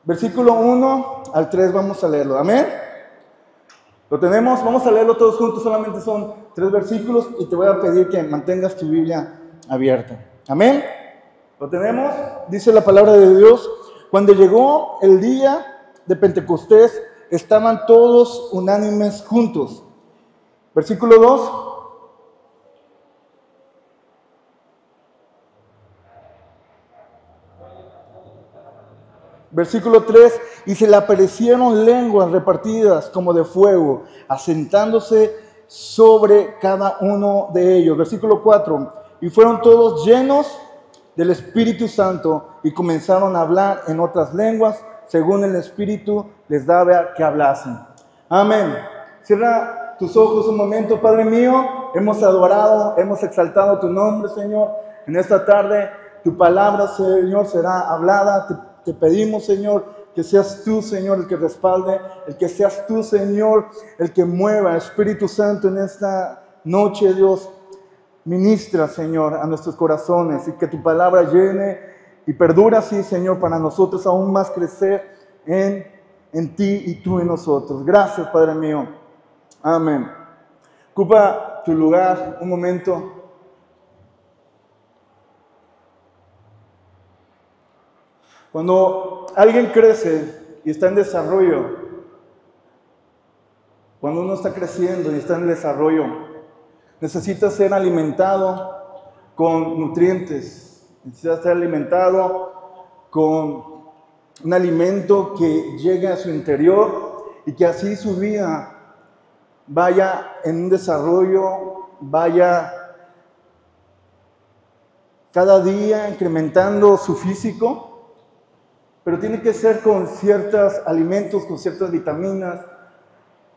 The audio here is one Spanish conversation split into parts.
Versículo 1 al 3 vamos a leerlo. Amén. ¿Lo tenemos? Vamos a leerlo todos juntos. Solamente son 3 versículos y te voy a pedir que mantengas tu Biblia abierta. Amén. ¿Lo tenemos? Dice la palabra de Dios. Cuando llegó el día de Pentecostés, estaban todos unánimes juntos. Versículo 2. Versículo 3, y se le aparecieron lenguas repartidas como de fuego, asentándose sobre cada uno de ellos. Versículo 4, y fueron todos llenos del Espíritu Santo y comenzaron a hablar en otras lenguas, según el Espíritu les daba que hablasen. Amén. Cierra tus ojos un momento, Padre mío. Hemos adorado, hemos exaltado tu nombre, Señor. En esta tarde, tu palabra, Señor, será hablada. Te pedimos, Señor, que seas tú, Señor, el que respalde, el que seas tú, Señor, el que mueva. Espíritu Santo, en esta noche, Dios, ministra, Señor, a nuestros corazones y que tu palabra llene y perdura así, Señor, para nosotros aún más crecer en ti y tú en nosotros. Gracias, Padre mío. Amén. Ocupa tu lugar un momento. Cuando alguien crece y está en desarrollo, cuando uno está creciendo y está en desarrollo, necesita ser alimentado con nutrientes, necesita ser alimentado con un alimento que llegue a su interior y que así su vida vaya en un desarrollo, vaya cada día incrementando su físico. Pero tiene que ser con ciertos alimentos, con ciertas vitaminas,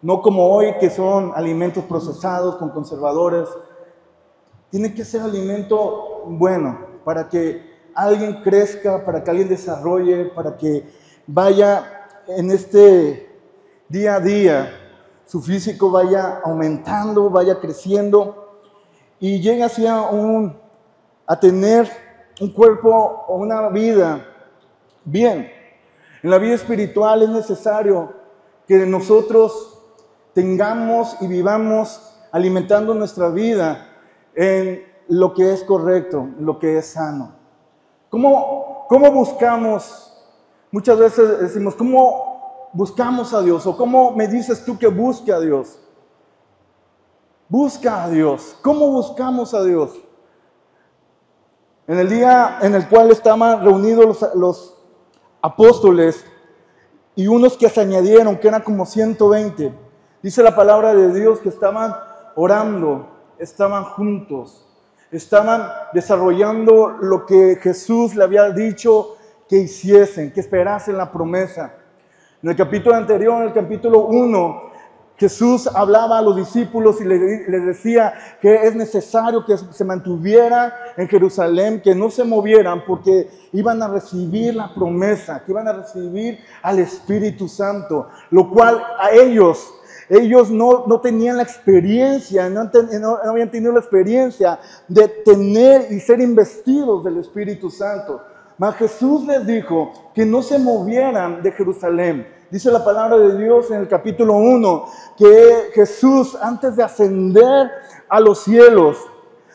no como hoy que son alimentos procesados con conservadores. Tiene que ser alimento bueno para que alguien crezca, para que alguien desarrolle, para que vaya en este día a día, su físico vaya aumentando, vaya creciendo y llegue así a tener un cuerpo o una vida bien. En la vida espiritual es necesario que nosotros tengamos y vivamos alimentando nuestra vida en lo que es correcto, en lo que es sano. ¿Cómo buscamos? Muchas veces decimos, ¿cómo buscamos a Dios? ¿O cómo me dices tú que busque a Dios? Busca a Dios. ¿Cómo buscamos a Dios? En el día en el cual estaban reunidos los apóstoles y unos que se añadieron, que eran como 120. Dice la palabra de Dios que estaban orando, estaban juntos, estaban desarrollando lo que Jesús le había dicho que hiciesen, que esperasen la promesa. En el capítulo anterior, en el capítulo 1, Jesús hablaba a los discípulos y les decía que es necesario que se mantuvieran en Jerusalén, que no se movieran porque iban a recibir la promesa, que iban a recibir al Espíritu Santo, lo cual a ellos no tenían la experiencia, no habían tenido la experiencia de tener y ser investidos del Espíritu Santo. Mas Jesús les dijo que no se movieran de Jerusalén. Dice la palabra de Dios en el capítulo 1 que Jesús, antes de ascender a los cielos,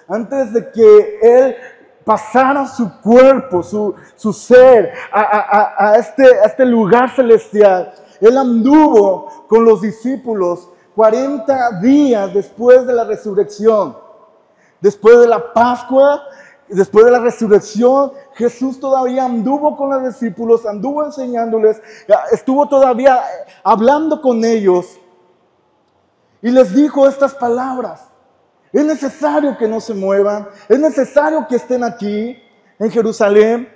antes de que Él pasara su cuerpo, su ser a este lugar celestial, Él anduvo con los discípulos 40 días después de la resurrección. Después de la Pascua, después de la resurrección, Jesús todavía anduvo con los discípulos, anduvo enseñándoles, estuvo todavía hablando con ellos y les dijo estas palabras. Es necesario que no se muevan, es necesario que estén aquí en Jerusalén,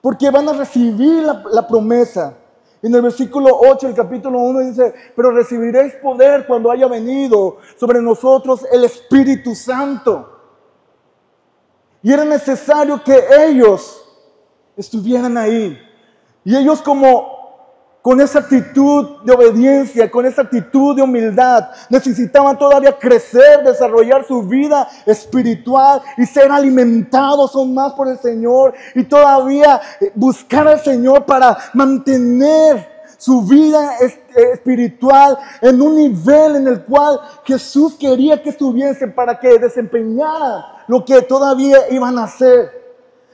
porque van a recibir la promesa. En el versículo 8 del capítulo 1 dice, pero recibiréis poder cuando haya venido sobre nosotros el Espíritu Santo. Y era necesario que ellos estuvieran ahí. Y ellos como con esa actitud de obediencia, con esa actitud de humildad. Necesitaban todavía crecer, desarrollar su vida espiritual y ser alimentados aún más por el Señor. Y todavía buscar al Señor para mantener su vida espiritual en un nivel en el cual Jesús quería que estuviesen para que desempeñaran lo que todavía iban a hacer.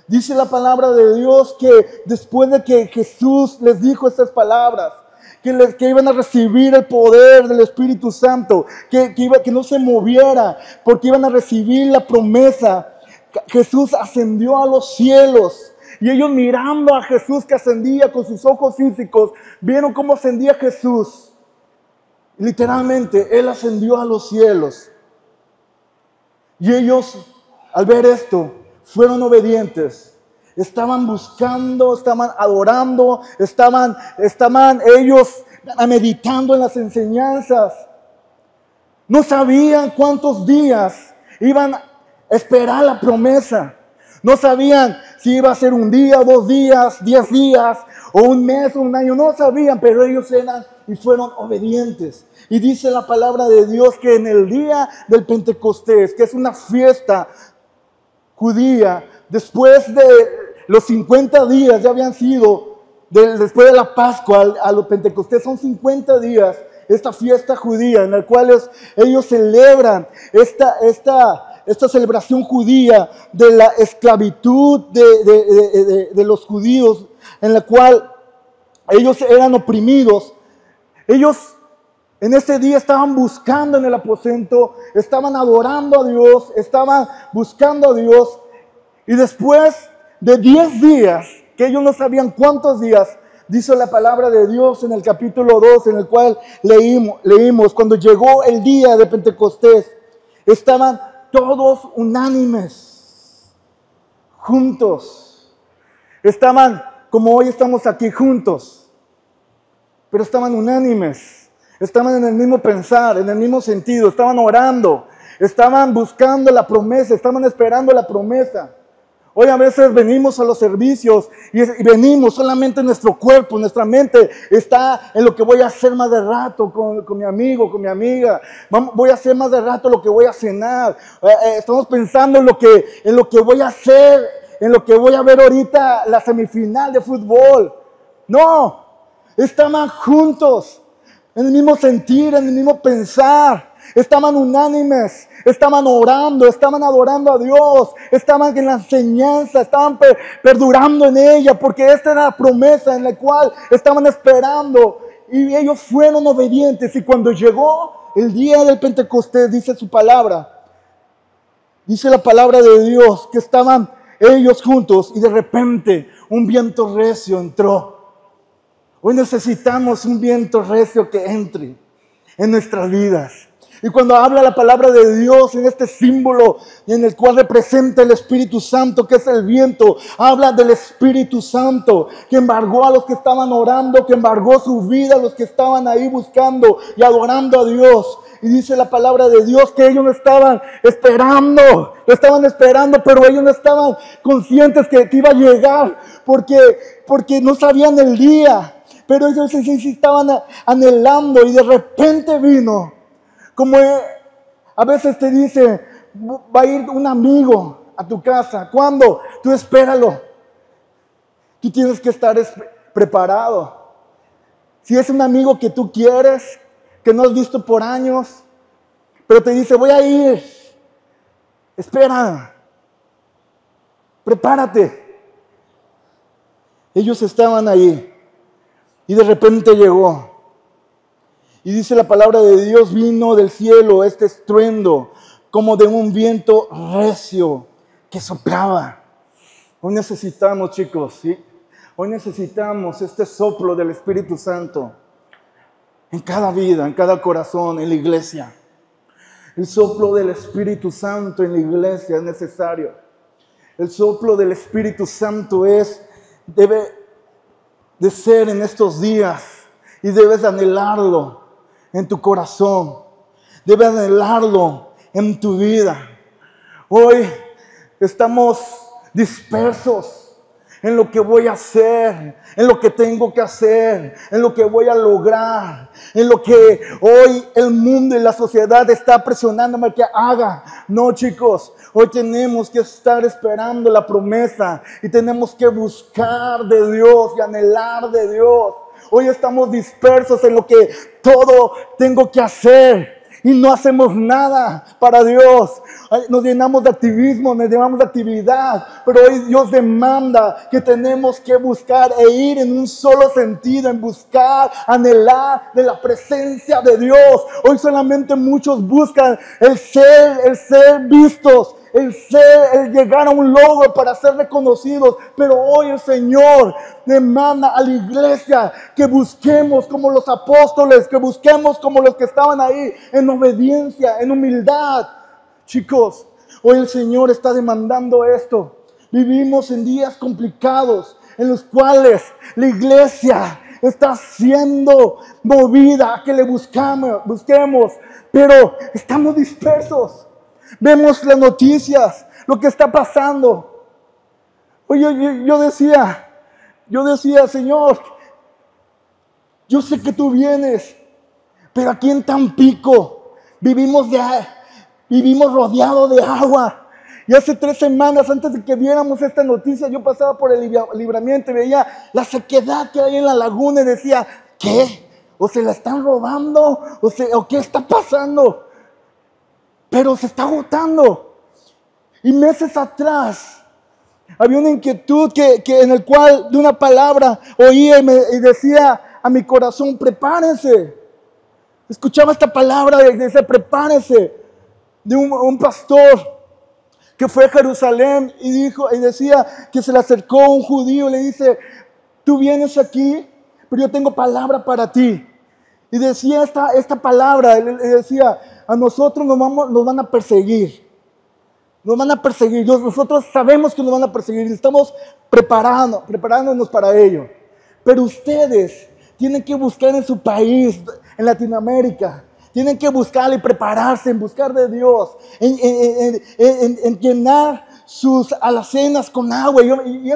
Dice la palabra de Dios que después de que Jesús les dijo estas palabras, que iban a recibir el poder del Espíritu Santo, que no se moviera, porque iban a recibir la promesa. Jesús ascendió a los cielos. Y ellos mirando a Jesús que ascendía con sus ojos físicos, vieron cómo ascendía Jesús. Literalmente, Él ascendió a los cielos. Y ellos, al ver esto, fueron obedientes. Estaban buscando, estaban adorando, estaban ellos meditando en las enseñanzas. No sabían cuántos días iban a esperar la promesa. No sabían si iba a ser un día, 2 días, 10 días, o un mes, o un año. No sabían, pero ellos eran y fueron obedientes. Y dice la palabra de Dios que en el día del Pentecostés, que es una fiesta judía, después de los 50 días, ya habían sido, después de la Pascua a los Pentecostés, son 50 días, esta fiesta judía en la cual ellos celebran esta celebración judía de la esclavitud de los judíos, en la cual ellos eran oprimidos. Ellos en ese día estaban buscando en el aposento, estaban adorando a Dios, estaban buscando a Dios. Y después de 10 días, que ellos no sabían cuántos días, dice la palabra de Dios en el capítulo 2, en el cual leímos, cuando llegó el día de Pentecostés, estaban todos unánimes, juntos. Estaban como hoy estamos aquí juntos, pero estaban unánimes. Estaban en el mismo pensar, en el mismo sentido. Estaban orando, estaban buscando la promesa, estaban esperando la promesa. Hoy a veces venimos a los servicios y venimos solamente en nuestro cuerpo, nuestra mente está en lo que voy a hacer más de rato con mi amigo, con mi amiga. Voy a hacer más de rato lo que voy a cenar. Estamos pensando en lo que voy a hacer, en lo que voy a ver ahorita, la semifinal de fútbol. No, estaban juntos, en el mismo sentir, en el mismo pensar. Estaban unánimes, estaban orando, estaban adorando a Dios, estaban en la enseñanza, estaban perdurando en ella, porque esta era la promesa en la cual estaban esperando. Y ellos fueron obedientes. Y cuando llegó el día del Pentecostés, dice su palabra, dice la palabra de Dios, que estaban ellos juntos y de repente un viento recio entró. Hoy necesitamos un viento recio que entre en nuestras vidas. Y cuando habla la palabra de Dios en este símbolo en el cual representa el Espíritu Santo, que es el viento, habla del Espíritu Santo que embargó a los que estaban orando, que embargó su vida a los que estaban ahí buscando y adorando a Dios. Y dice la palabra de Dios que ellos no estaban esperando, lo estaban esperando, pero ellos no estaban conscientes que iba a llegar porque no sabían el día. Pero ellos sí estaban anhelando y de repente vino. Como a veces te dice, va a ir un amigo a tu casa. ¿Cuándo? Tú espéralo. Tú tienes que estar preparado. Si es un amigo que tú quieres, que no has visto por años, pero te dice, voy a ir. Espera. Prepárate. Ellos estaban ahí. Y de repente llegó. Y dice la palabra de Dios, vino del cielo este estruendo, como de un viento recio que soplaba. Hoy necesitamos, chicos, ¿sí? Hoy necesitamos este soplo del Espíritu Santo en cada vida, en cada corazón, en la iglesia. El soplo del Espíritu Santo en la iglesia es necesario. El soplo del Espíritu Santo debe de ser en estos días y debes anhelarlo en tu corazón, debes anhelarlo en tu vida. Hoy estamos dispersos, en lo que voy a hacer, en lo que tengo que hacer, en lo que voy a lograr, en lo que hoy el mundo y la sociedad está presionándome que haga. No, chicos, hoy tenemos que estar esperando la promesa y tenemos que buscar de Dios y anhelar de Dios. Hoy estamos dispersos en lo que todo tengo que hacer. Y no hacemos nada para Dios. Nos llenamos de activismo, nos llenamos de actividad. Pero hoy Dios demanda que tenemos que buscar e ir en un solo sentido, en buscar, anhelar de la presencia de Dios. Hoy solamente muchos buscan el ser vistos, el llegar a un logro para ser reconocidos. Pero hoy el Señor demanda a la iglesia que busquemos como los apóstoles, que busquemos como los que estaban ahí, en obediencia, en humildad. Chicos, hoy el Señor está demandando esto. Vivimos en días complicados en los cuales la iglesia está siendo movida a que le busquemos, pero estamos dispersos. Vemos las noticias, lo que está pasando. Oye, yo decía, Señor, yo sé que tú vienes, pero aquí en Tampico vivimos rodeados de agua. Y hace 3 semanas antes de que viéramos esta noticia, yo pasaba por el Libramiento y veía la sequedad que hay en la laguna y decía, ¿qué? ¿O se la están robando? ¿O qué está pasando? Pero se está agotando. Y meses atrás había una inquietud que en el cual de una palabra oía y decía a mi corazón, prepárense. Escuchaba esta palabra y decía, prepárense, de un pastor que fue a Jerusalén y decía que se le acercó un judío y le dice, tú vienes aquí, pero yo tengo palabra para ti. Y decía esta palabra, le decía, a nosotros nos van a perseguir. Nos van a perseguir. Nosotros sabemos que nos van a perseguir y estamos preparándonos para ello. Pero ustedes tienen que buscar en su país, en Latinoamérica. Tienen que buscar y prepararse en buscar de Dios. En llenar sus alacenas con agua. Y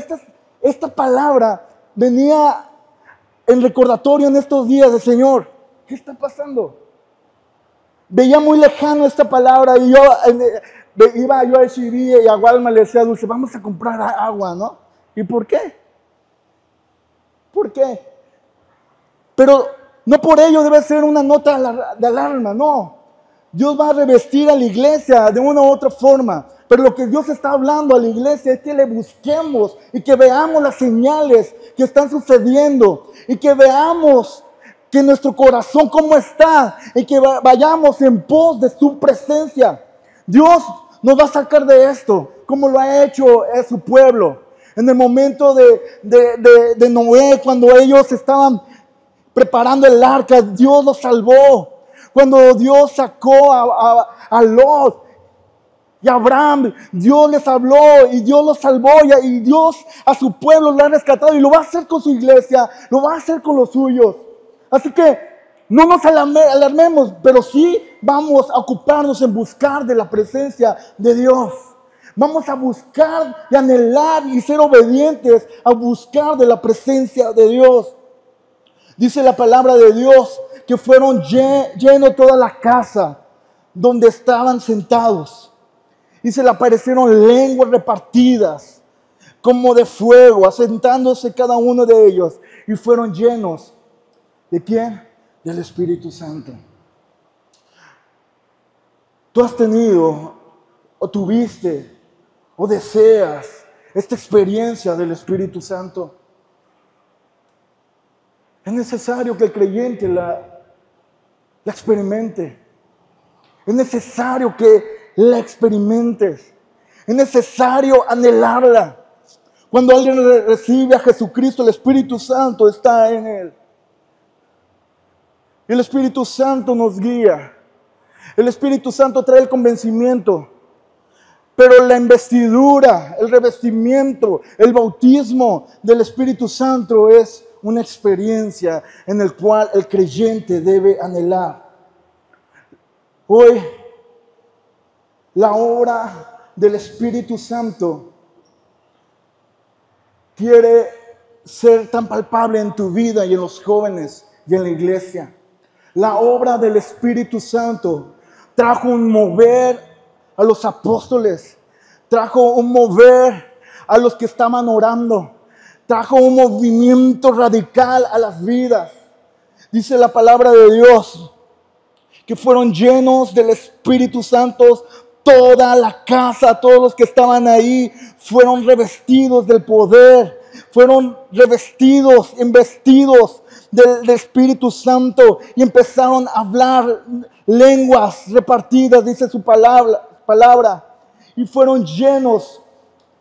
esta palabra venía en recordatorio en estos días del Señor. ¿Qué está pasando? Veía muy lejano esta palabra y iba yo a Chivía y a Walmart le decía a Dulce, vamos a comprar agua, ¿no? ¿Y por qué? ¿Por qué? Pero no por ello debe ser una nota de alarma, no. Dios va a revestir a la iglesia de una u otra forma. Pero lo que Dios está hablando a la iglesia es que le busquemos y que veamos las señales que están sucediendo y que veamos que nuestro corazón cómo está y que vayamos en pos de su presencia. Dios nos va a sacar de esto, como lo ha hecho a su pueblo. En el momento de Noé, cuando ellos estaban preparando el arca, Dios los salvó. Cuando Dios sacó a Lot y a Abraham, Dios les habló y Dios los salvó y Dios a su pueblo lo ha rescatado y lo va a hacer con su iglesia, lo va a hacer con los suyos. Así que no nos alarmemos, pero sí vamos a ocuparnos en buscar de la presencia de Dios. Vamos a buscar y anhelar y ser obedientes a buscar de la presencia de Dios. Dice la palabra de Dios que fueron llenos toda la casa donde estaban sentados. Y se le aparecieron lenguas repartidas como de fuego, asentándose cada uno de ellos. Y fueron llenos. ¿De quién? Del Espíritu Santo. Tú has tenido, o tuviste, o deseas esta experiencia del Espíritu Santo. Es necesario que el creyente la experimente. Es necesario que la experimentes. Es necesario anhelarla. Cuando alguien recibe a Jesucristo, el Espíritu Santo está en él. El Espíritu Santo nos guía. El Espíritu Santo trae el convencimiento. Pero la investidura, el revestimiento, el bautismo del Espíritu Santo es una experiencia en la cual el creyente debe anhelar. Hoy, la obra del Espíritu Santo quiere ser tan palpable en tu vida y en los jóvenes y en la iglesia. La obra del Espíritu Santo trajo un mover a los apóstoles, trajo un mover a los que estaban orando, trajo un movimiento radical a las vidas. Dice la palabra de Dios que fueron llenos del Espíritu Santo. Toda la casa, todos los que estaban ahí fueron revestidos del poder, fueron revestidos, investidos del Espíritu Santo y empezaron a hablar lenguas repartidas, dice su palabra, y fueron llenos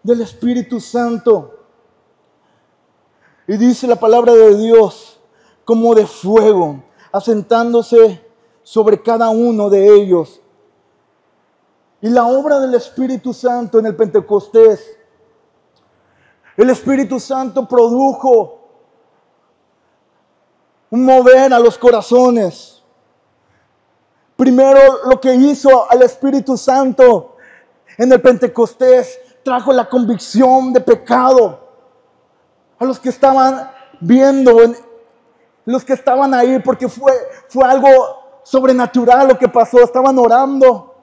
del Espíritu Santo. Y dice la palabra de Dios, como de fuego, asentándose sobre cada uno de ellos. Y la obra del Espíritu Santo en el Pentecostés, el Espíritu Santo produjo un mover a los corazones. Primero, lo que hizo al Espíritu Santo en el Pentecostés, trajo la convicción de pecado a los que estaban viendo, los que estaban ahí, porque fue algo sobrenatural lo que pasó. Estaban orando,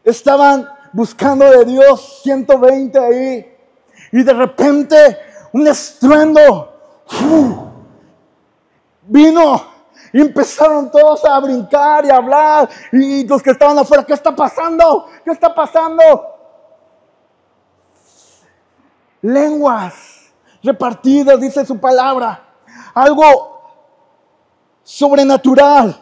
estaban buscando de Dios, 120 ahí, y de repente un estruendo vino y empezaron todos a brincar y a hablar, y los que estaban afuera, ¿qué está pasando? ¿Qué está pasando? Lenguas repartidas, dice su palabra, algo sobrenatural.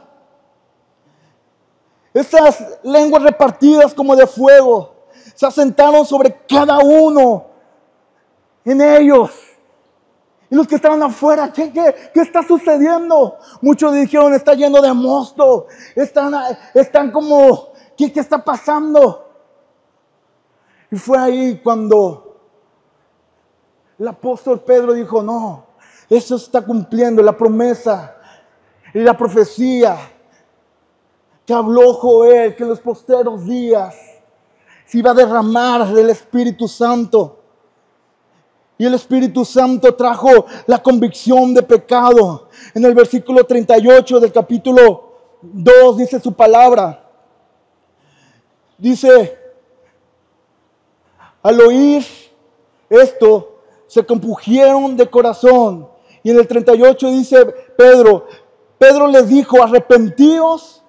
Esas lenguas repartidas como de fuego se asentaron sobre cada uno en ellos. Y los que estaban afuera, ¿qué está sucediendo? Muchos dijeron, está lleno de mosto. Están como, ¿qué está pasando? Y fue ahí cuando el apóstol Pedro dijo, no, eso está cumpliendo la promesa y la profecía que habló Joel, que en los posteros días se iba a derramar del Espíritu Santo. Y el Espíritu Santo trajo la convicción de pecado. En el versículo 38 del capítulo 2 dice su palabra. Dice, al oír esto, se compungieron de corazón. Y en el 38 dice Pedro les dijo, arrepentíos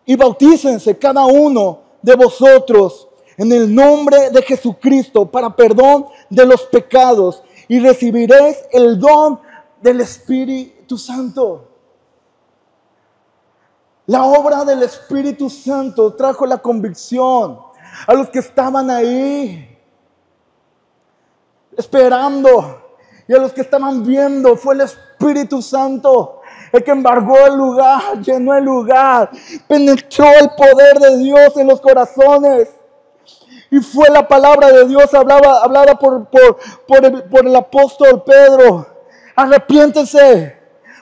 y bautícense cada uno de vosotros en el nombre de Jesucristo para perdón de los pecados y recibiréis el don del Espíritu Santo. La obra del Espíritu Santo trajo la convicción a los que estaban ahí esperando, y a los que estaban viendo. Fue el Espíritu Santo el que embargó el lugar, llenó el lugar, penetró el poder de Dios en los corazones. Y fue la palabra de Dios hablada por el apóstol Pedro. Arrepiéntense,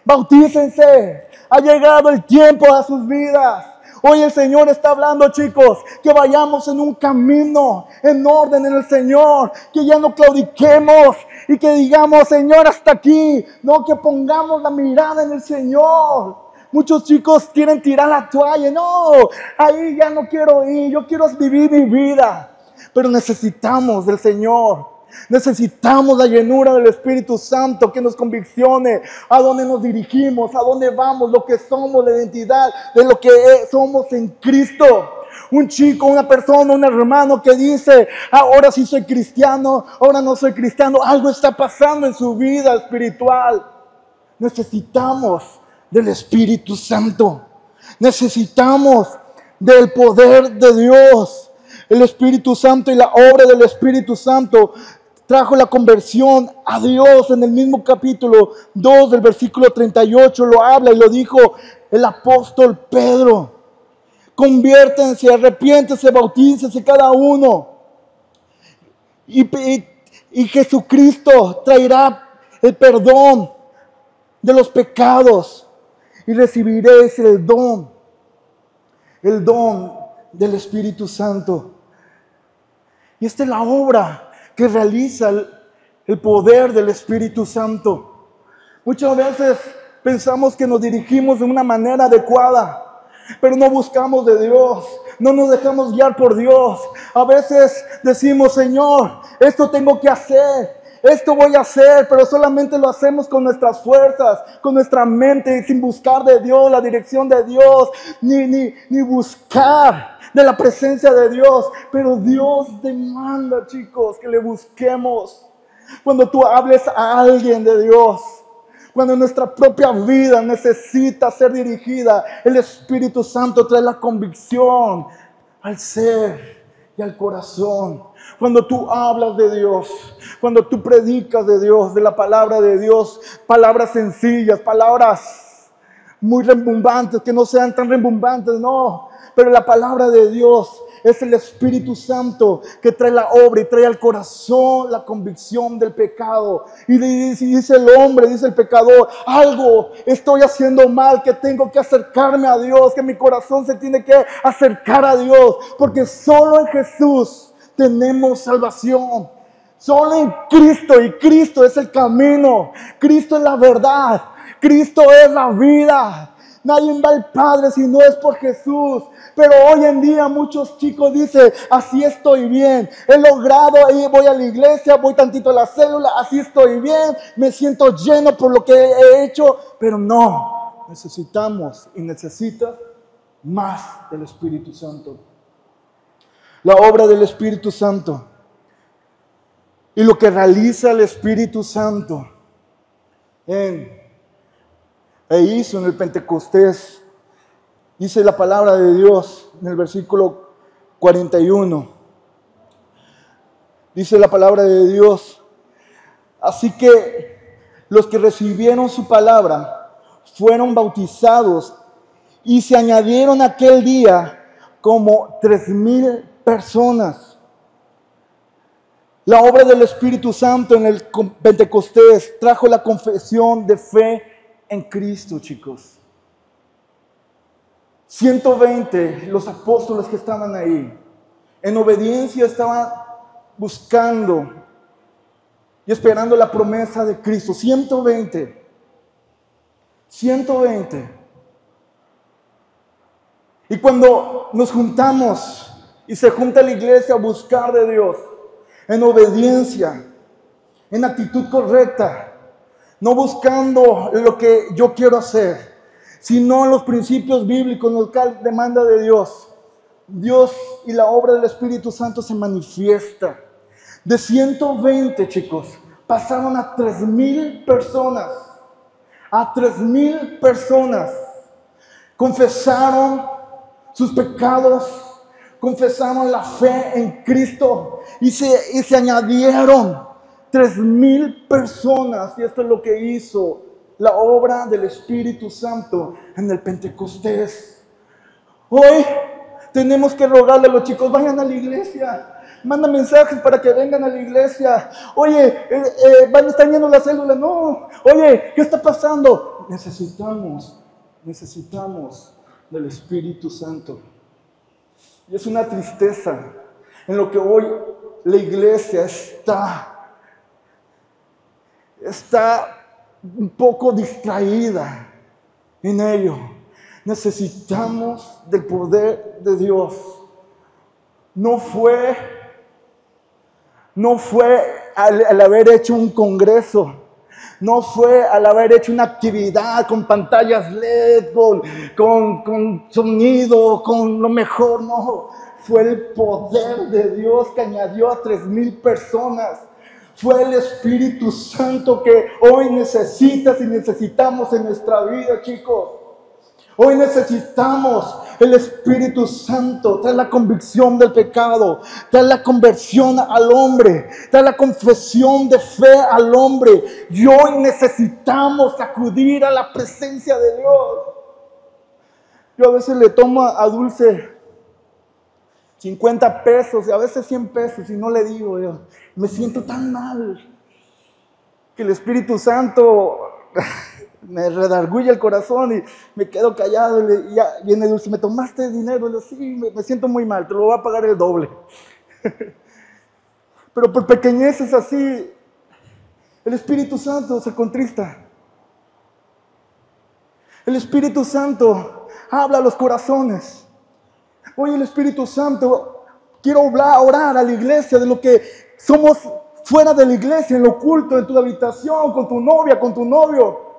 bautícense. Ha llegado el tiempo a sus vidas. Hoy el Señor está hablando, chicos, que vayamos en un camino en orden en el Señor, que ya no claudiquemos y que digamos, Señor, hasta aquí. No, que pongamos la mirada en el Señor. Muchos chicos quieren tirar la toalla. No, ahí ya no quiero ir, yo quiero vivir mi vida. Pero necesitamos del Señor. Necesitamos la llenura del Espíritu Santo que nos conviccione a dónde nos dirigimos, a dónde vamos, lo que somos, la identidad de lo que somos en Cristo. Un chico, una persona, un hermano que dice, ahora sí soy cristiano, ahora no soy cristiano. Algo está pasando en su vida espiritual. Necesitamos del Espíritu Santo. Necesitamos del poder de Dios. El Espíritu Santo y la obra del Espíritu Santo trajo la conversión a Dios. En el mismo capítulo 2 del versículo 38 lo habla y lo dijo el apóstol Pedro. Conviértense, arrepiéntense, bautícense cada uno. Y Jesucristo traerá el perdón de los pecados y recibiréis el don del Espíritu Santo. Y esta es la obra que realiza el poder del Espíritu Santo. Muchas veces pensamos que nos dirigimos de una manera adecuada, pero no buscamos de Dios, no nos dejamos guiar por Dios. A veces decimos, Señor, esto tengo que hacer, esto voy a hacer, pero solamente lo hacemos con nuestras fuerzas, con nuestra mente, sin buscar de Dios, la dirección de Dios, ni buscar de la presencia de Dios. Pero Dios demanda, chicos, que le busquemos. Cuando tú hables a alguien de Dios, cuando nuestra propia vida necesita ser dirigida, el Espíritu Santo trae la convicción al ser y al corazón. Cuando tú hablas de Dios, cuando tú predicas de Dios, de la palabra de Dios, palabras sencillas, palabras muy rimbombantes, que no sean tan rimbombantes, no, pero la palabra de Dios es el Espíritu Santo que trae la obra y trae al corazón la convicción del pecado. Y dice el hombre, dice el pecador, algo estoy haciendo mal, que tengo que acercarme a Dios, que mi corazón se tiene que acercar a Dios, porque solo en Jesús tenemos salvación. Solo en Cristo, y Cristo es el camino, Cristo es la verdad, Cristo es la vida. Nadie va al Padre si no es por Jesús. Pero hoy en día muchos chicos dicen, así estoy bien, he logrado, ahí voy a la iglesia, voy tantito a la célula, así estoy bien, me siento lleno por lo que he hecho. Pero no, necesitamos y necesitas más del Espíritu Santo. La obra del Espíritu Santo y lo que realiza el Espíritu Santo hizo en el Pentecostés. Dice la palabra de Dios en el versículo 41. Dice la palabra de Dios: así que los que recibieron su palabra fueron bautizados y se añadieron aquel día como 3,000 personas. La obra del Espíritu Santo en el Pentecostés trajo la confesión de fe en Cristo, chicos. 120 los apóstoles que estaban ahí, en obediencia estaban buscando y esperando la promesa de Cristo. 120. Y cuando nos juntamos y se junta la iglesia a buscar de Dios, en obediencia, en actitud correcta, no buscando lo que yo quiero hacer, sino los principios bíblicos, los que demanda de Dios. Dios y la obra del Espíritu Santo se manifiesta. De 120, chicos, pasaron a 3,000 personas. A 3,000 personas. Confesaron sus pecados, confesaron la fe en Cristo y se añadieron 3,000 personas. Y esto es lo que hizo la obra del Espíritu Santo en el Pentecostés. Hoy tenemos que rogarle a los chicos, vayan a la iglesia, manda mensajes para que vengan a la iglesia. Oye, están yendo la célula, no. Oye, ¿qué está pasando? Necesitamos del Espíritu Santo. Y es una tristeza en lo que hoy la iglesia está un poco distraída en ello. Necesitamos del poder de Dios. No fue al haber hecho un congreso, no fue al haber hecho una actividad con pantallas LED, con sonido, con lo mejor, no. Fue el poder de Dios que añadió a 3,000 personas. Fue el Espíritu Santo que hoy necesitas y necesitamos en nuestra vida, chicos. Hoy necesitamos el Espíritu Santo. Trae la convicción del pecado, trae la conversión al hombre, trae la confesión de fe al hombre. Y hoy necesitamos acudir a la presencia de Dios. Yo a veces le tomo a Dulce 50 pesos y a veces 100 pesos y no le digo, yo me siento tan mal que el Espíritu Santo me redarguye el corazón y me quedo callado y ya viene Dulce, ¿me tomaste dinero? Y yo, sí, me siento muy mal, te lo voy a pagar el doble. Pero por pequeñeces así El Espíritu Santo se contrista. El Espíritu Santo habla a los corazones. Hoy el Espíritu Santo, quiero orar a la iglesia de lo que somos fuera de la iglesia, en lo oculto, en tu habitación, con tu novia, con tu novio.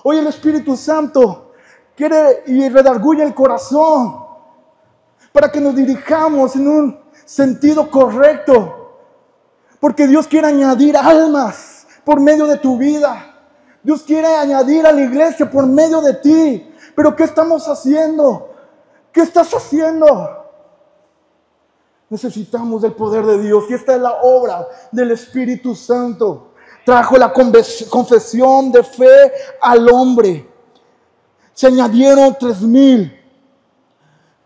Hoy el Espíritu Santo quiere y redarguye el corazón para que nos dirijamos en un sentido correcto. Porque Dios quiere añadir almas por medio de tu vida. Dios quiere añadir a la iglesia por medio de ti. Pero ¿qué estamos haciendo? ¿Qué estás haciendo? Necesitamos del poder de Dios. Y esta es la obra del Espíritu Santo. Trajo la confesión de fe al hombre. Se añadieron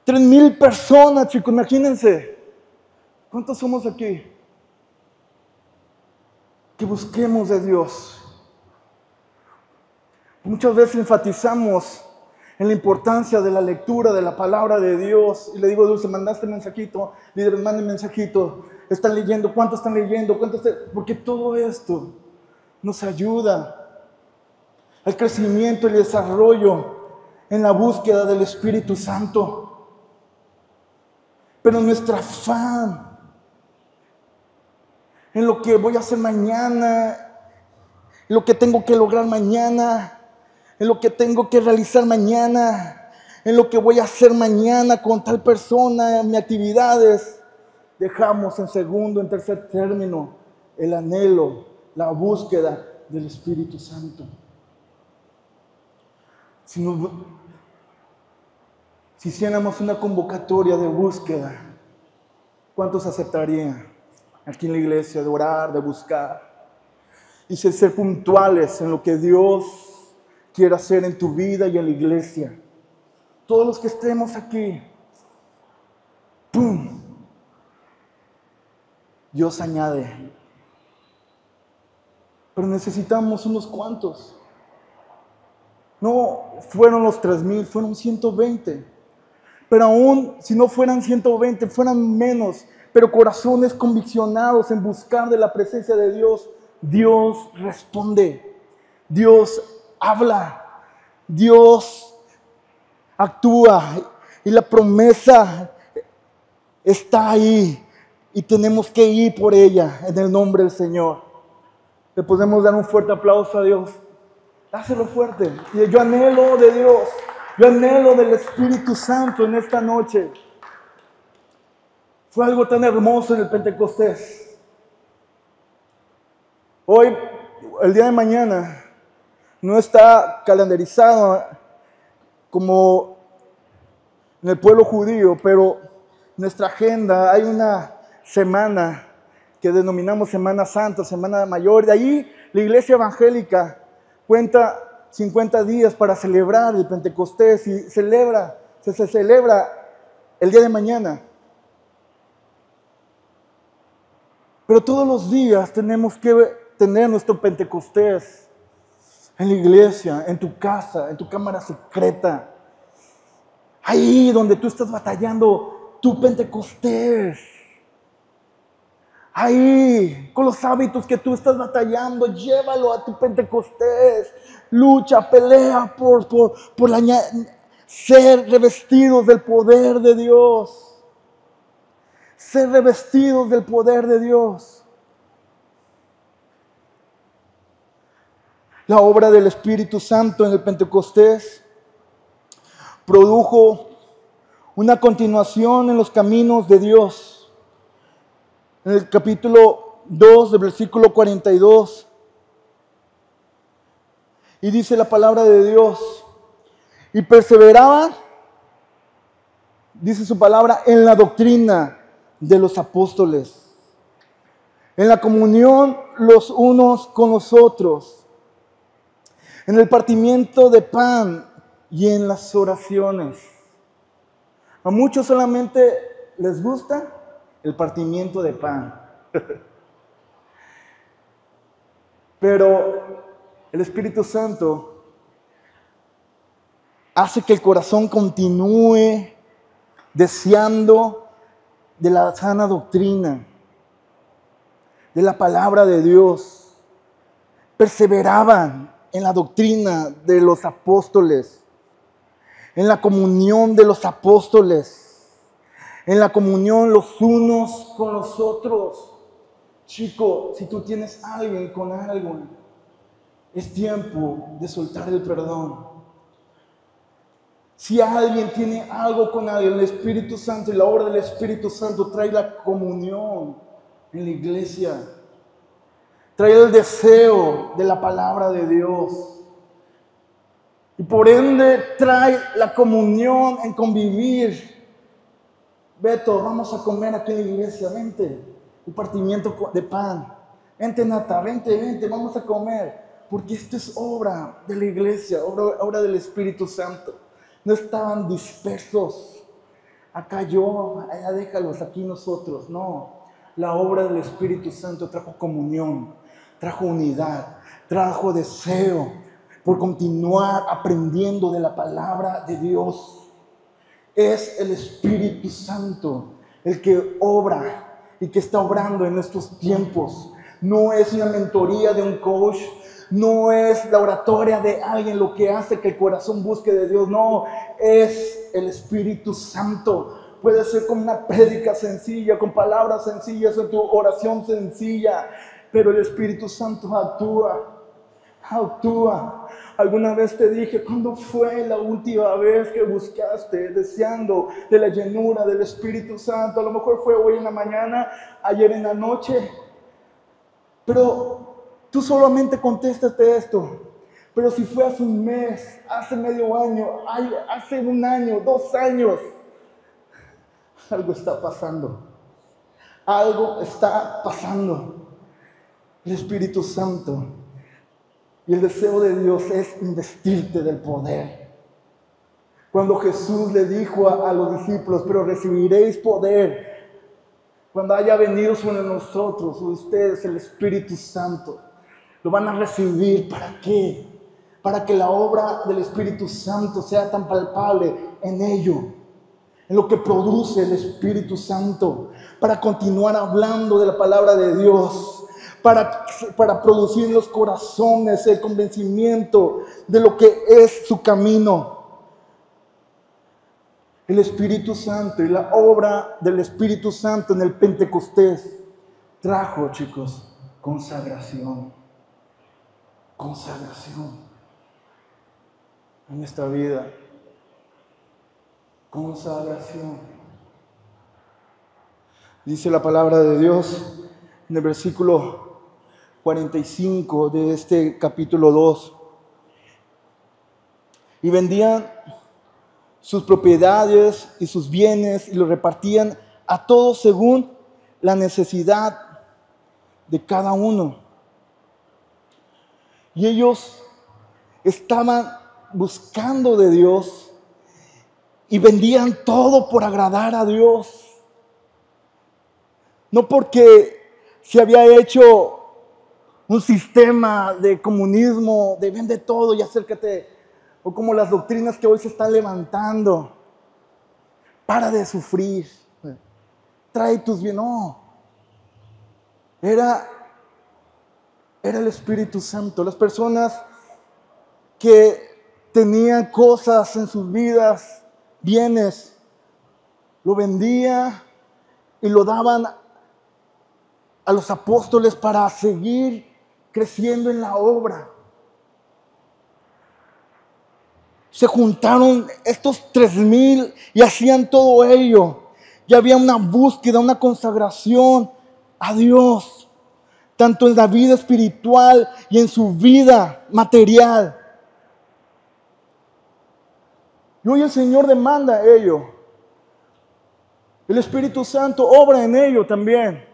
3,000 personas, chicos, imagínense. ¿Cuántos somos aquí? Que busquemos de Dios. Muchas veces enfatizamos en la importancia de la lectura de la palabra de Dios. Y le digo, Dulce, mandaste mensajito, líderes, manden mensajito. ¿Están leyendo? ¿Cuántos están leyendo? Porque todo esto nos ayuda al crecimiento y desarrollo en la búsqueda del Espíritu Santo. Pero nuestro afán en lo que voy a hacer mañana, en lo que tengo que lograr mañana, en lo que tengo que realizar mañana, en lo que voy a hacer mañana con tal persona, en mis actividades, dejamos en segundo, en tercer término el anhelo, la búsqueda del Espíritu Santo. Si hiciéramos una convocatoria de búsqueda, ¿cuántos aceptarían aquí en la iglesia de orar, de buscar? Y ser puntuales en lo que Dios quiere hacer en tu vida y en la iglesia. Todos los que estemos aquí, ¡pum! Dios añade. Pero necesitamos unos cuantos. No fueron los 3,000, fueron 120. Pero aún si no fueran 120, fueran menos, pero corazones conviccionados en buscar de la presencia de Dios, Dios responde, Dios habla, Dios actúa y la promesa está ahí y tenemos que ir por ella en el nombre del Señor. Le podemos dar un fuerte aplauso a Dios. Dáselo fuerte. Y yo anhelo de Dios, yo anhelo del Espíritu Santo en esta noche. Fue algo tan hermoso en el Pentecostés. Hoy, el día de mañana, no está calendarizado como en el pueblo judío, pero en nuestra agenda hay una semana que denominamos Semana Santa, Semana Mayor. De ahí la iglesia evangélica cuenta 50 días para celebrar el Pentecostés y se celebra el día de mañana. Pero todos los días tenemos que tener nuestro Pentecostés en la iglesia, en tu casa, en tu cámara secreta. Ahí donde tú estás batallando tu Pentecostés. Ahí, con los hábitos que tú estás batallando, llévalo a tu Pentecostés. Lucha, pelea por ser revestidos del poder de Dios. Ser revestidos del poder de Dios. La obra del Espíritu Santo en el Pentecostés produjo una continuación en los caminos de Dios. En el capítulo 2, del versículo 42, y dice la palabra de Dios, y perseveraba, dice su palabra, en la doctrina de los apóstoles, en la comunión los unos con los otros, en el partimiento de pan y en las oraciones. A muchos solamente les gusta el partimiento de pan. Pero el Espíritu Santo hace que el corazón continúe deseando de la sana doctrina, de la palabra de Dios. perseveraban en la doctrina de los apóstoles, en la comunión de los apóstoles, en la comunión los unos con los otros. Chico, si tú tienes a alguien con algo, es tiempo de soltar el perdón. Si alguien tiene algo con alguien, el Espíritu Santo y la obra del Espíritu Santo trae la comunión en la iglesia. Trae el deseo de la palabra de Dios. Y por ende trae la comunión en convivir. Beto, vamos a comer aquí en la iglesia, vente. El partimiento de pan. Vente, Nata, vente, vamos a comer. Porque esto es obra de la iglesia, obra del Espíritu Santo. No estaban dispersos. Acá yo, allá déjalos, aquí nosotros. No, la obra del Espíritu Santo trajo comunión, trajo unidad, trajo deseo por continuar aprendiendo de la palabra de Dios. Es el Espíritu Santo el que obra y que está obrando en estos tiempos. No es una mentoría de un coach, no es la oratoria de alguien lo que hace que el corazón busque de Dios. No, es el Espíritu Santo. Puede ser con una prédica sencilla, con palabras sencillas, en tu oración sencilla, pero el Espíritu Santo actúa. Alguna vez te dije, ¿cuándo fue la última vez que buscaste deseando de la llenura del Espíritu Santo? A lo mejor fue hoy en la mañana, ayer en la noche, pero tú solamente contéstate esto. Pero si fue hace un mes, hace medio año, hace un año, 2 años, algo está pasando. Algo está pasando. El Espíritu Santo y el deseo de Dios es investirte del poder. Cuando Jesús le dijo a los discípulos, pero recibiréis poder cuando haya venido sobre nosotros, sobre ustedes, el Espíritu Santo. Lo van a recibir. ¿Para qué? Para que la obra del Espíritu Santo sea tan palpable en ello, en lo que produce el Espíritu Santo, para continuar hablando de la palabra de Dios, para producir en los corazones el convencimiento de lo que es su camino. El Espíritu Santo y la obra del Espíritu Santo en el Pentecostés trajo, chicos, consagración en esta vida. Consagración. Dice la palabra de Dios en el versículo 45 de este capítulo 2. Y vendían sus propiedades y sus bienes y los repartían a todos según la necesidad de cada uno. Y ellos estaban buscando de Dios y vendían todo por agradar a Dios. No porque se había hecho un sistema de comunismo, de vende todo y acércate, o como las doctrinas que hoy se están levantando. Para de sufrir, trae tus bienes. No, era el Espíritu Santo. Las personas que tenían cosas en sus vidas, bienes, lo vendían y lo daban a los apóstoles para seguir creciendo en la obra. Se juntaron estos 3,000 y hacían todo ello. Ya había una búsqueda, una consagración a Dios, tanto en la vida espiritual y en su vida material. Y hoy el Señor demanda ello. El Espíritu Santo obra en ello también,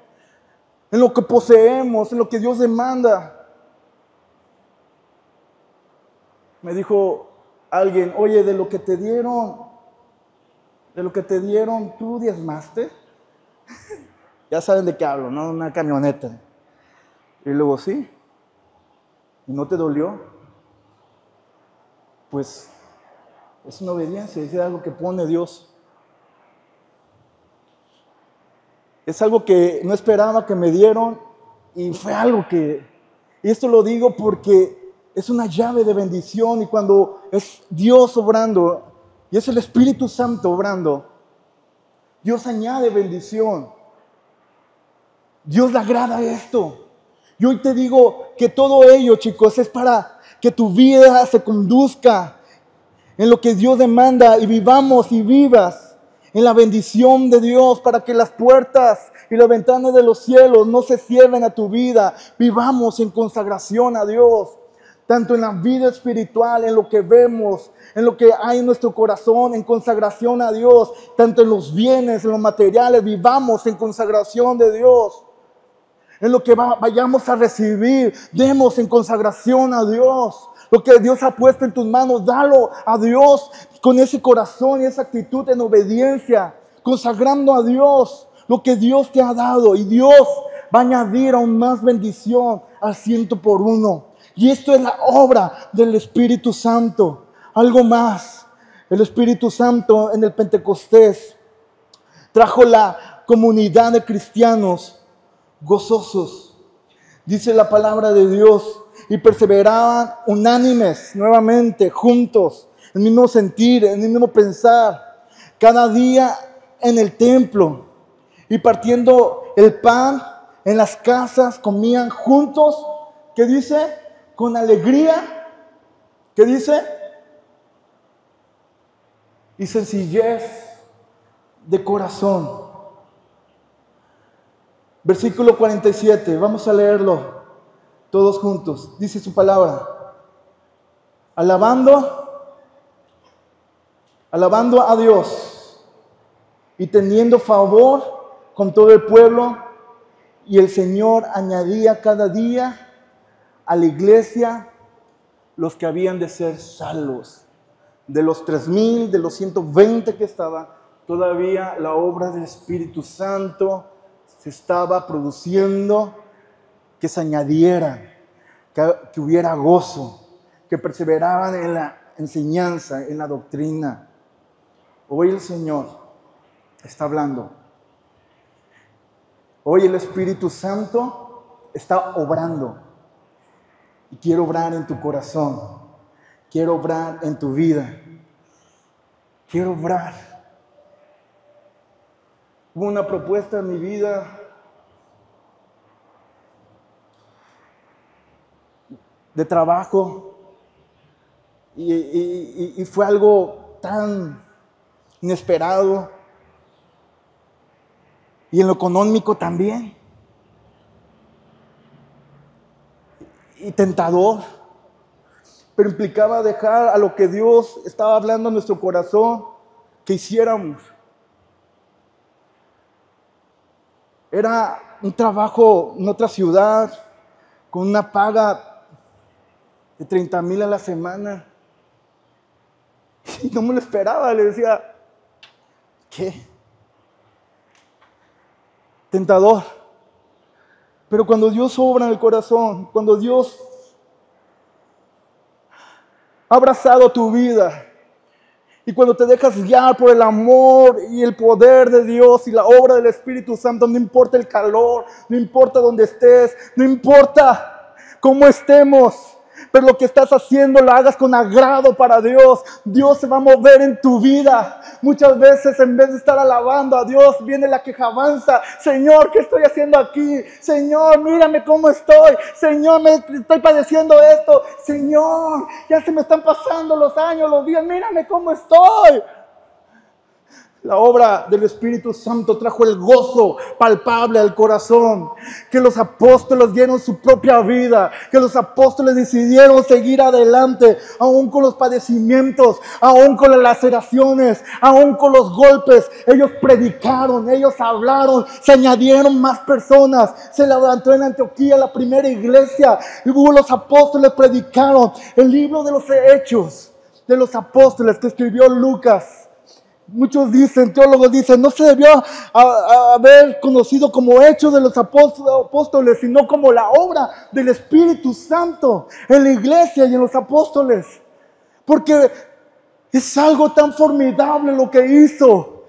en lo que poseemos, en lo que Dios demanda. Me dijo alguien, oye, de lo que te dieron, ¿tú diezmaste? Ya saben de qué hablo, ¿no? Una camioneta. Y luego, sí. ¿Y no te dolió? Pues es una obediencia, es algo que pone Dios. Es algo que no esperaba que me dieron y fue algo que Y esto lo digo porque es una llave de bendición, y cuando es Dios obrando y es el Espíritu Santo obrando, Dios añade bendición. Dios le agrada esto. Y hoy te digo que todo ello, chicos, es para que tu vida se conduzca en lo que Dios demanda y vivamos y vivas en la bendición de Dios, para que las puertas y las ventanas de los cielos no se cierren a tu vida. Vivamos en consagración a Dios, tanto en la vida espiritual, en lo que vemos, en lo que hay en nuestro corazón, en consagración a Dios, tanto en los bienes, en los materiales. Vivamos en consagración de Dios. En lo que vayamos a recibir, demos en consagración a Dios. Lo que Dios ha puesto en tus manos, dalo a Dios con ese corazón y esa actitud en obediencia, consagrando a Dios lo que Dios te ha dado. Y Dios va a añadir aún más bendición al 100%. Y esto es la obra del Espíritu Santo. Algo más, el Espíritu Santo en el Pentecostés trajo la comunidad de cristianos gozosos, dice la palabra de Dios, y perseveraban unánimes, nuevamente, juntos, el mismo sentir, el mismo pensar, cada día en el templo, y partiendo el pan en las casas, comían juntos. ¿Qué dice? Con alegría. ¿Qué dice? Y sencillez de corazón. Versículo 47, vamos a leerlo todos juntos. Dice su palabra: alabando a Dios y teniendo favor con todo el pueblo, y el Señor añadía cada día a la iglesia los que habían de ser salvos. De los 3,000, de los 120 que estaban, todavía la obra del Espíritu Santo se estaba produciendo, que se añadieran, que hubiera gozo, que perseveraban en la enseñanza, en la doctrina. Hoy el Señor está hablando. Hoy el Espíritu Santo está obrando. Y quiero obrar en tu corazón. Quiero obrar en tu vida. Quiero obrar. Hubo una propuesta en mi vida de trabajo y fue algo tan inesperado, y en lo económico también, y tentador, pero implicaba dejar a lo que Dios estaba hablando en nuestro corazón que hiciéramos. Era un trabajo en otra ciudad, con una paga de 30,000 a la semana. Y no me lo esperaba, le decía, ¿qué? Tentador. Pero cuando Dios obra en el corazón, cuando Dios ha abrazado tu vida, y cuando te dejas guiar por el amor y el poder de Dios y la obra del Espíritu Santo, no importa el calor, no importa dónde estés, no importa cómo estemos, pero lo que estás haciendo lo hagas con agrado para Dios. Dios se va a mover en tu vida. Muchas veces, en vez de estar alabando a Dios, viene la quejabanza. Señor, ¿qué estoy haciendo aquí? Señor, mírame cómo estoy. Señor, me estoy padeciendo esto. Señor, ya se me están pasando los años, los días. Mírame cómo estoy. La obra del Espíritu Santo trajo el gozo palpable al corazón, que los apóstoles dieron su propia vida, que los apóstoles decidieron seguir adelante, aún con los padecimientos, aún con las laceraciones, aún con los golpes. Ellos predicaron, ellos hablaron, se añadieron más personas, se levantó en Antioquía la primera iglesia, y hubo los apóstoles predicaron. El libro de los Hechos de los Apóstoles que escribió Lucas, muchos dicen, teólogos dicen, no se debió haber conocido como Hechos de los Apóstoles, sino como la obra del Espíritu Santo en la iglesia y en los apóstoles. Porque es algo tan formidable lo que hizo.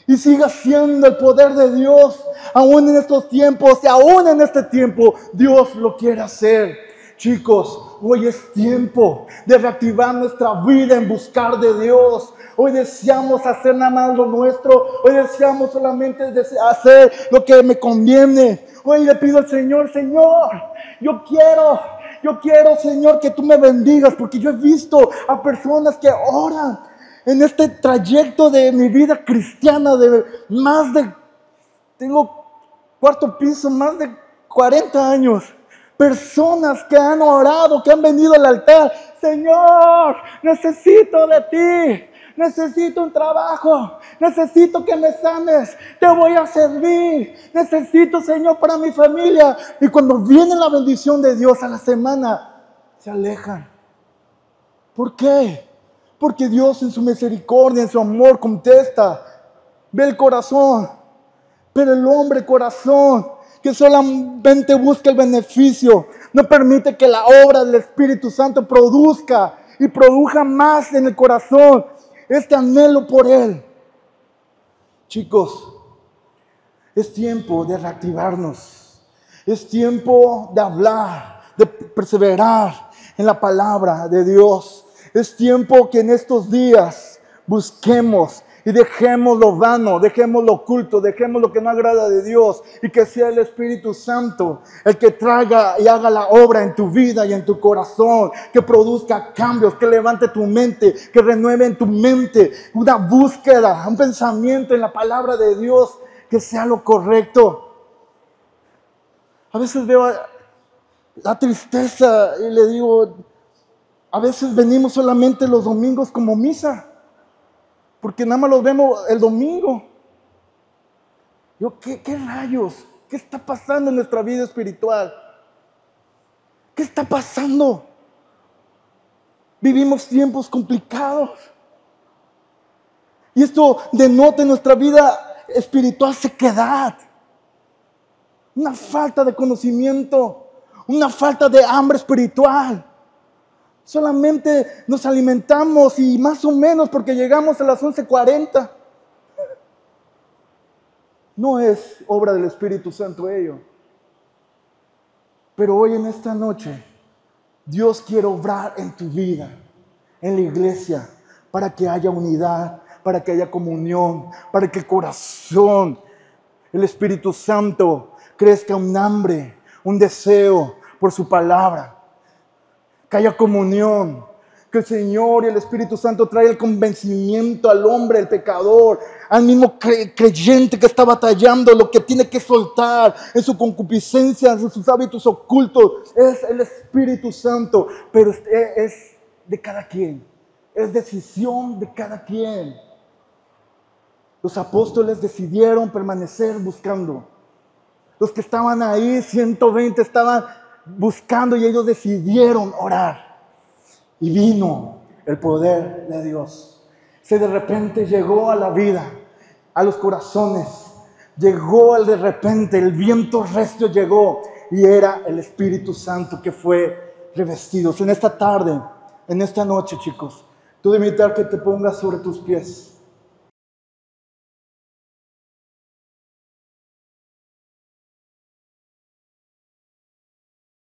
Y siga siendo el poder de Dios, aún en estos tiempos, y aún en este tiempo, Dios lo quiere hacer. Chicos, hoy es tiempo de reactivar nuestra vida en buscar de Dios. Hoy deseamos hacer nada más lo nuestro. Hoy deseamos solamente hacer lo que me conviene. Hoy le pido al Señor, Señor, yo quiero, Señor, que tú me bendigas, porque yo he visto a personas que oran en este trayecto de mi vida cristiana tengo cuarto piso, más de 40 años. Personas que han orado, que han venido al altar. Señor, necesito de ti. Necesito un trabajo. Necesito que me sanes. Te voy a servir. Necesito, Señor, para mi familia. Y cuando viene la bendición de Dios a la semana, se alejan. ¿Por qué? Porque Dios en su misericordia, en su amor contesta. Ve el corazón. Pero el hombre corazón que solamente busca el beneficio, no permite que la obra del Espíritu Santo produzca más en el corazón este anhelo por Él. Chicos, es tiempo de reactivarnos. Es tiempo de hablar, de perseverar en la palabra de Dios. Es tiempo que en estos días busquemos y dejemos lo vano, dejemos lo oculto, dejemos lo que no agrada de Dios, y que sea el Espíritu Santo el que traiga y haga la obra en tu vida y en tu corazón, que produzca cambios, que levante tu mente, que renueve en tu mente una búsqueda, un pensamiento en la palabra de Dios, que sea lo correcto. A veces veo la tristeza y le digo, a veces venimos solamente los domingos como misa, porque nada más los vemos el domingo. ¿Qué rayos? ¿Qué está pasando en nuestra vida espiritual? ¿Qué está pasando? Vivimos tiempos complicados. Y esto denota en nuestra vida espiritual sequedad. Una falta de conocimiento. Una falta de hambre espiritual. Solamente nos alimentamos y más o menos porque llegamos a las 11:40. No es obra del Espíritu Santo ello. Pero hoy en esta noche, Dios quiere obrar en tu vida, en la iglesia, para que haya unidad, para que haya comunión, para que el corazón, el Espíritu Santo, crezca un hambre, un deseo por su palabra. Que haya comunión, que el Señor y el Espíritu Santo traigan el convencimiento al hombre, el pecador, al mismo creyente que está batallando, lo que tiene que soltar en su concupiscencia, en sus hábitos ocultos. Es el Espíritu Santo, pero es de cada quien, es decisión de cada quien. Los apóstoles decidieron permanecer buscando. Los que estaban ahí, 120, estaban buscando y ellos decidieron orar. Y vino el poder de Dios. De repente llegó a la vida, a los corazones. Llegó de repente, el viento recio llegó. Y era el Espíritu Santo que fue revestido. En esta tarde, en esta noche, chicos, tú de invitar que te pongas sobre tus pies.